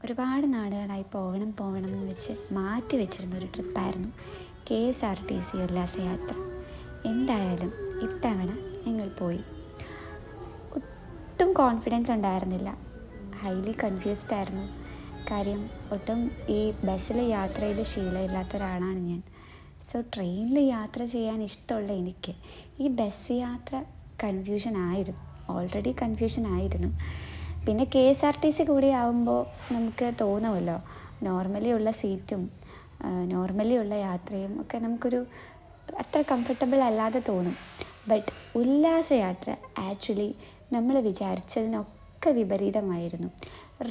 ഒരുപാട് നാളുകളായി പോകണം പോകണം എന്ന് വെച്ച് മാറ്റി വെച്ചിരുന്ന ഒരു ട്രിപ്പായിരുന്നു KSRTC ഉല്ലാസയാത്ര. എന്തായാലും ഇത്തവണ ഞങ്ങൾ പോയി. ഒട്ടും കോൺഫിഡൻസ് ഉണ്ടായിരുന്നില്ല, ഹൈലി കൺഫ്യൂസ്ഡ് ആയിരുന്നു. കാര്യം ഒട്ടും ഈ ബസ്സിൽ യാത്ര ചെയ്ത് ശീലമില്ലാത്ത ഒരാളാണ് ഞാൻ. സോ ട്രെയിനിൽ യാത്ര ചെയ്യാൻ ഇഷ്ടമുള്ള എനിക്ക് ഈ ബസ് യാത്ര ഓൾറെഡി കൺഫ്യൂഷൻ ആയിരുന്നു. പിന്നെ KSRTC കൂടി ആവുമ്പോൾ നമുക്ക് തോന്നുമല്ലോ, നോർമലി ഉള്ള സീറ്റും നോർമലി ഉള്ള യാത്രയും ഒക്കെ നമുക്കൊരു അത്ര കംഫർട്ടബിൾ അല്ലാതെ തോന്നും. ബട്ട് ഉല്ലാസയാത്ര ആക്ച്വലി നമ്മൾ വിചാരിച്ചതിനൊക്കെ വിപരീതമായിരുന്നു.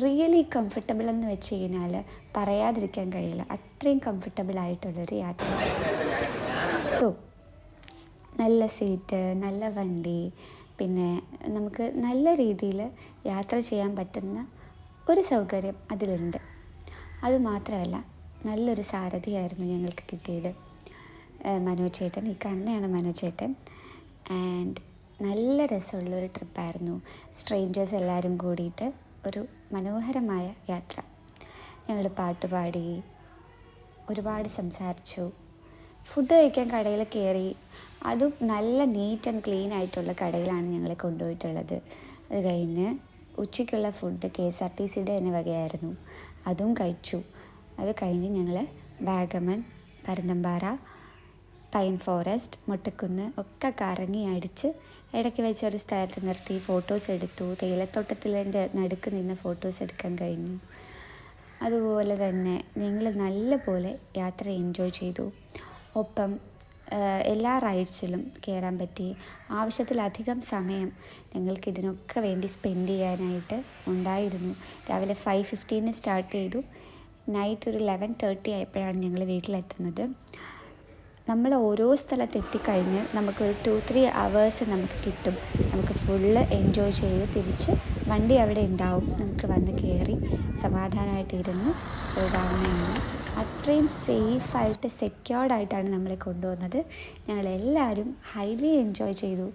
റിയലി കംഫർട്ടബിൾ എന്ന് വെച്ച് കഴിഞ്ഞാൽ പറയാതിരിക്കാൻ കഴിയില്ല, അത്രയും കംഫർട്ടബിൾ ആയിട്ടുള്ളൊരു യാത്ര. സോ നല്ല സീറ്റ്, നല്ല വണ്ടി, പിന്നെ നമുക്ക് നല്ല രീതിയിൽ യാത്ര ചെയ്യാൻ പറ്റുന്ന ഒരു സൗകര്യം അതിലുണ്ട്. അതുമാത്രമല്ല, നല്ലൊരു സാരഥിയായിരുന്നു ഞങ്ങൾക്ക് കിട്ടിയത്. മനോജ് ചേട്ടൻ, ഈ കാണുന്നതാണ് മനോജ് ചേട്ടൻ. ആൻഡ് നല്ല രസമുള്ളൊരു ട്രിപ്പായിരുന്നു. സ്ട്രേഞ്ചേഴ്സ് എല്ലാവരും കൂടിയിട്ട് ഒരു മനോഹരമായ യാത്ര. ഞങ്ങൾ പാട്ടുപാടി, ഒരുപാട് സംസാരിച്ചു, ഫുഡ് കഴിക്കാൻ കടയിൽ കയറി. അതും നല്ല നീറ്റ് ആൻഡ് ക്ലീൻ ആയിട്ടുള്ള കടയിലാണ് ഞങ്ങളെ കൊണ്ടുപോയിട്ടുള്ളത്. അത് കഴിഞ്ഞ് ഉച്ചയ്ക്കുള്ള ഫുഡ് KSRTCയുടെ തന്നെ വകയായിരുന്നു, അതും കഴിച്ചു. അത് കഴിഞ്ഞ് ഞങ്ങൾ വാഗമൺ, പരുന്തുംപാറ, പൈൻ ഫോറസ്റ്റ്, മുട്ടക്കുന്ന് ഒക്കെ കറങ്ങി അടിച്ച് ഇടയ്ക്ക് വെച്ച് ഒരു സ്ഥലത്ത് നിർത്തി ഫോട്ടോസ് എടുത്തു. തേയിലത്തോട്ടത്തിൻ്റെ നടുക്ക് നിന്ന് ഫോട്ടോസ് എടുക്കാൻ കഴിഞ്ഞു. അതുപോലെ തന്നെ ഞങ്ങൾ നല്ല പോലെ യാത്ര എൻജോയ് ചെയ്തു. ഒപ്പം എല്ലാ റൈഡ്സിലും കയറാൻ പറ്റി. ആവശ്യത്തിലധികം സമയം ഞങ്ങൾക്ക് ഇതിനൊക്കെ വേണ്ടി സ്പെൻഡ് ചെയ്യാനായിട്ട് ഉണ്ടായിരുന്നു. രാവിലെ 5:15 സ്റ്റാർട്ട് ചെയ്തു. നൈറ്റ് ഒരു 11:30 ആയപ്പോഴാണ് ഞങ്ങൾ വീട്ടിലെത്തുന്നത്. നമ്മൾ ഓരോ സ്ഥലത്ത് എത്തിക്കഴിഞ്ഞ് നമുക്കൊരു 2-3 അവേഴ്സ് നമുക്ക് കിട്ടും. നമുക്ക് ഫുള്ള് എൻജോയ് ചെയ്ത് തിരിച്ച് വണ്ടി അവിടെ ഉണ്ടാവും, നമുക്ക് വന്ന് കയറി സമാധാനമായിട്ട് ഇരുന്ന് പോകാവുന്നതാണ്. അത്രയും സേഫായിട്ട് സെക്യൂർഡായിട്ടാണ് നമ്മളെ കൊണ്ടുപോകുന്നത്. ഞങ്ങളെല്ലാവരും ഹൈലി എൻജോയ് ചെയ്തു.